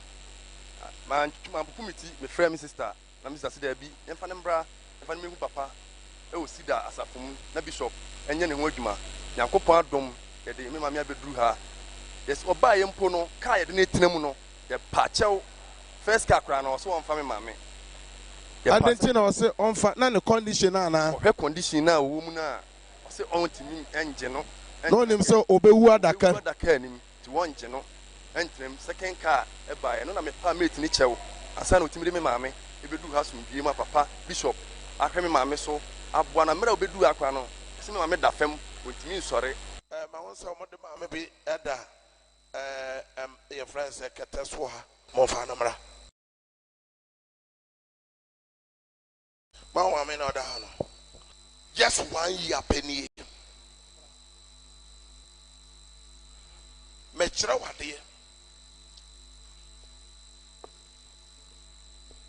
man committee me frɛ me sister na Mr. Ceder bi yemfa ne mbra yemfa ne mehu papa e o Ceder asafom na bishop enye ne ho adwuma Nyankopɔn adom ye de me maame abeduru ha yes oba ye mpo no ka ye de ne tena mu no ye pa chew first car kra na so wonfa me maame adentin na se onfa na ne condition na na ohwe condition na wo mu na se ontimi enje no no nim se obewu adaka nim ti wonje no entrem second car e ba ye no na me pa mate ni chew asa na otimi de me maame e bedu ha so mbie ma papa bishop ahwe me maame so aboa na mera obedu akwa no se me maame da fam ontimi nsore ma won se mo de maame bi eda your friends keteso ha mo fa na mra ma wa me na da ha no just 1 year penny me kire wade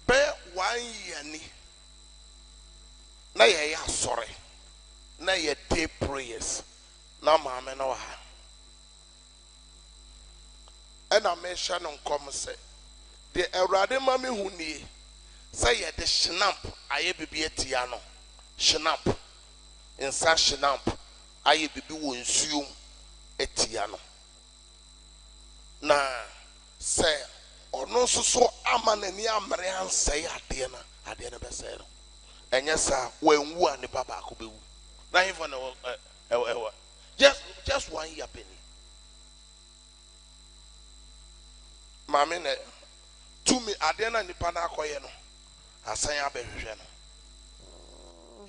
be 1 year ni na ye ya sore na ye day prayers na maame na wa ha ena me hye no nkom se de Awurade ma me hu nie se ye de shinamp aye bibi etia no shinamp insa shinamp aye bibi wo nsuom etia no na se ono so ama nani amre ansai ade na be se no enye sa wanwu a ne baba akobewu na hifo na just 1 year penny mame ne tumi ade na nipa na akoye no asan abehwehwe no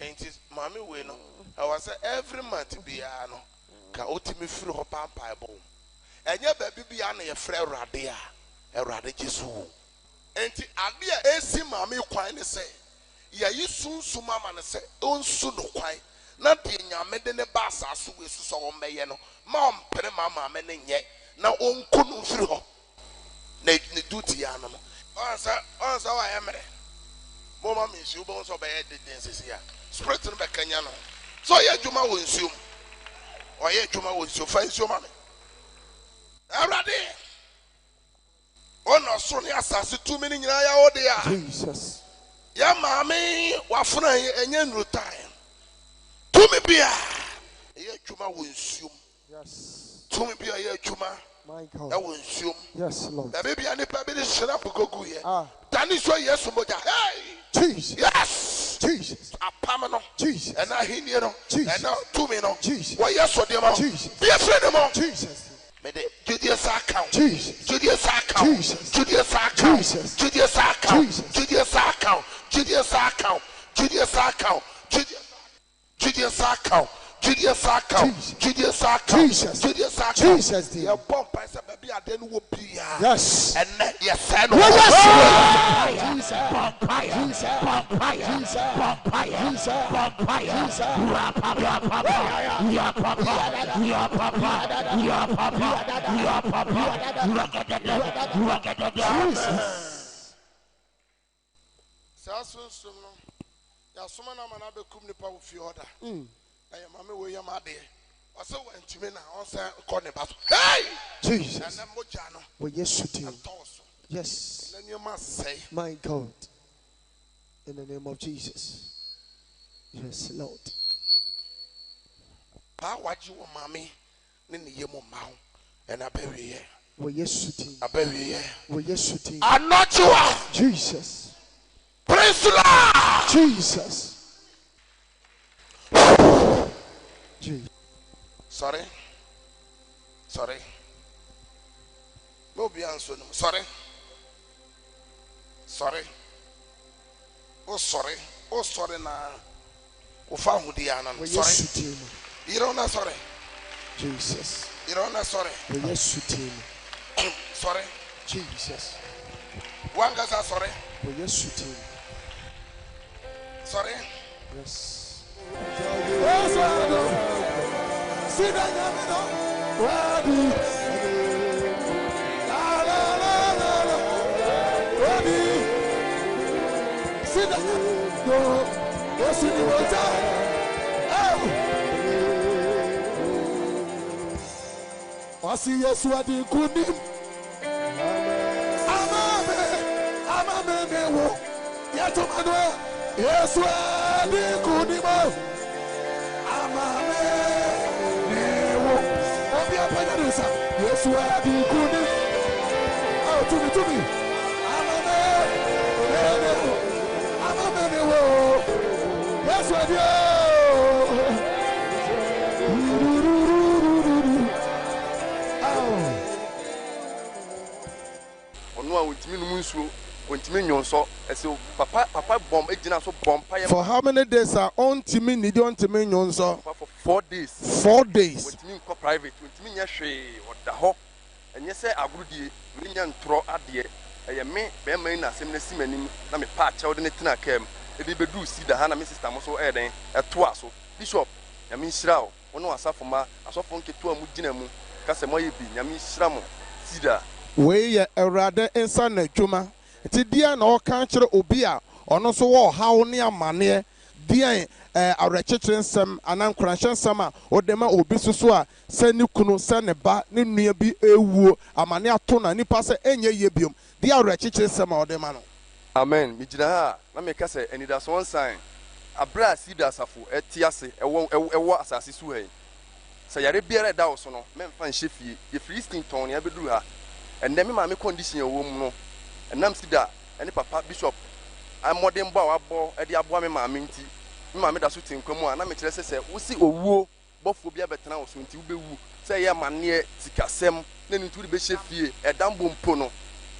enti mame we no I was every month bia no ka otimi firi ho pampa ebo enye ba bibia na ye frɛ Awurade Jesu enti ade a esi mame kwan ne sɛ ya yi sunsum ama ne sɛ onsu no kwan na de nyame de ne ba asaso we su so wo meye no ma ompere mama me ne nye na onku no firi ho na ne duty ya no onsa wa yemre mo ma me nsu bo so be ye de sisi ya spirit no be kanya no so ye dwuma wo nsu o ye dwuma wo nsu fa nsu ma me Awurade ono so ne asase tumi ni nyina ya ode ya Jesus ya maame wafuna enye nru time Tumi bia ye chuma wo nsuom. Yes. Tumi bia ye chuma. My God. E wo nsuom. Yes, Lord. E bia ni pa bi ni shira pokogu ye. Dani so yesu moja. Hey! Jesus. Yes. Jesus. Apamano. Jesus. And I hear no. Jesus. And now tumi no. Jesus. What yesu de mo. Jesus. Be a friend mo. Jesus. Me de Judas account. Jesus. Judas account. Jesus. Judas account. Jesus. Judas account. Jesus. Judas account. Judas account. Judas account. Judas account. Judas account. Judas account. Jesus. Judas account. Jesus. Your bomb pass a baby at then will be. Yes. And yes, I know. Hey! Jesus. Yes. My God. In the name of Jesus. Yes, Lord. And I bury here. I'm not sure. Jesus. Praise the Lord. Jesus. Jesus. Sorry. No be answer. Sorry. Oh sorry na. Sorry. You don't know sorry. Jesus. You don't know sorry. Sorry. Jesus. One guy's sorry. Sorry. Yes. Wasi Yesu adi kunim. Amame mewo. Yato manwe. Yesu adi kunim. Amame mewo. Obi apanya dusa. Yesu adi kunim. Oh, tumi. Amame mewo. Amame mewo. Yesu adi. For how many days are on Timmy need on Timmy Nyonso? For 4 days. 4 days. When Timmy go private, when Timmy nyashe or the hop, and you say agrudi, we nyan throw at the me, be me na semne simeni na me patch out in the tina kem. If you do see the Hannah Mrs. Tamoso Eden at twice. Bishop, I mean Shrao, one was a for my, a soft funky to a mujinamu, Casamoy be, Yami Shramo, Ceder. We a rather inside the Juma. Tidia no country obia, or no so how near mania, dear a wretched some, an uncrunching summer, or dema obisua, send you kuno, send a bat, near be a woo, a mania tona, ni pass any yebium, dear wretched summer or the man. Amen. Mijina, na make us and that's one sign. A brass Ceder safu, etiase, a wa assassin suey. Say, I bear that also, men fan shifty, if listening Tony, I be do her. And then my condition your woman, and I'm Ceder, and Papa Bishop. I'm more than bow at the aboy, my minty. Mamma that's what in common, and I'm a say, we see a woo, both will be a better now, soon to be woo. Say, yeah, man, near Tikasem, then into the bishop here, a damn boom pono.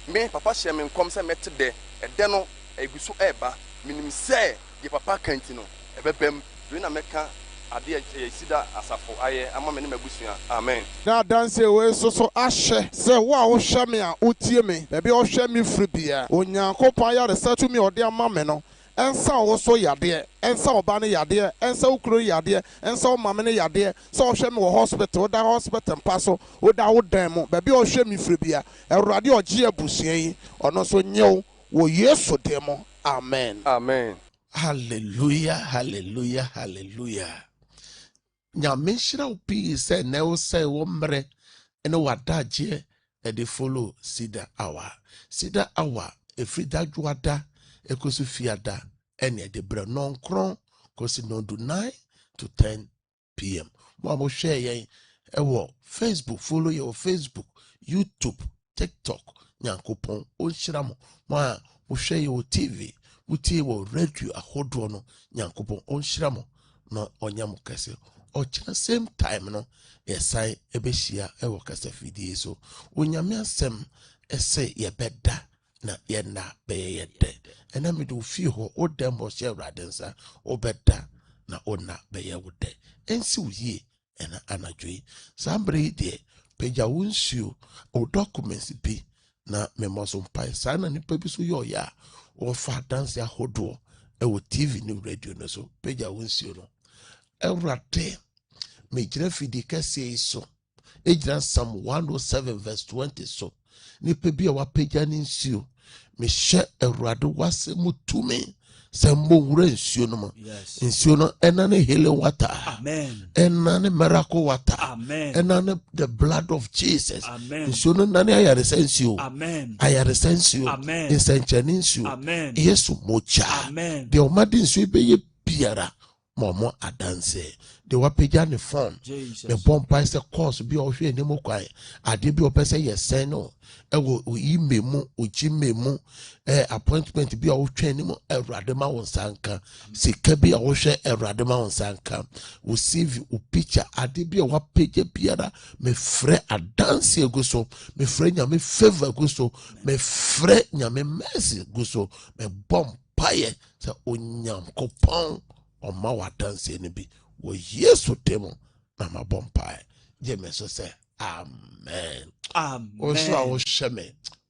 Me, Papa Sherman comes and met today, a deno, a gusu eba, meaning say, your Papa Cantino, a bebem, doing a mecha. Ceder asafo aye amame ne mabusia amen na dance we so ahye se wo a wo hwe me a otie me be o hwe me firi bia onyankopon ya research me ode amame no ensa wo so yade ensa oba ne yade ensa ukro yade ensa o mame ne yade so o hwe me wo hospital da hospital paso o da wo dan mu be o hwe me firi bia ewrade ogie abusia yi ono so nyew wo Yesu demo amen hallelujah Nyame shira upi se ne o se wo mre ene wadaje e de follow Ceder hour efri dadwada ekosu fiada ene de bre non kron kosi non du nai to 10 p.m. Mo share yen Facebook, follow your Facebook, YouTube, TikTok, Nyankopon, Onshiramo, mo share your TV, mutie wo radio ahodo no, Nyankopon, Onshiramo, no onyamo kese. Ochina same time no, yesai ebeshia kase fidie so. Onyame asem ese yebeda na yena beye yede. Ena mi do fi ho odembo share radensa obeda na ona beye wode. Ensi uye ena anadwoi. Sambre de peja wunsuo o documents bi na memosompai sana nipa bi so yo ya o fa dance ahodo e TV ni radio no so peja wunsuo no. Ewrate me jira fidi kase so. Ejira Psalm 107 verse 20 so. Nipa bi a wapeja ni nsuo me hye Ewrade wase mutumi sembo wure nsuo no mo. Nsuo no enane healing water. Amen. Enane miracle water. Amen. Enane the blood of Jesus. Amen. Nsuo no nane ayaresa nsuo. Amen. Ayaresa nsuo. Amen. Nsenchani nsuo. Amen. Yesu mocha. Amen. De omadi nsuo beye biara momo adanse. De wapeja ne phone. Me bompa se course bi ohwe enimo kwan. Ade bi opese yesen no. Ewo ime mu, ojime mu, appointment bi a wotwa enimo Ewrade ma wonsanka. Sika bi a wohwe Ewrade ma wonsanka. Wo CV, wo picture, ade bi a wapeja biara me frɛ adanse egu so. Me frɛ nyame favor egu so. Me frɛ nyame mercy egu so. Me bompa ye se Onyankopɔn Oma wadanse ni bi wo Yesu demo na mabompa je me so say amen. Amen. Also I will shame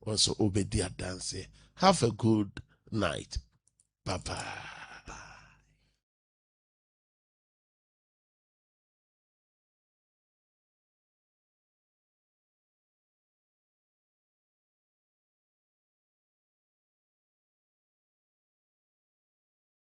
also obedi adanse. Have a good night. Bye bye.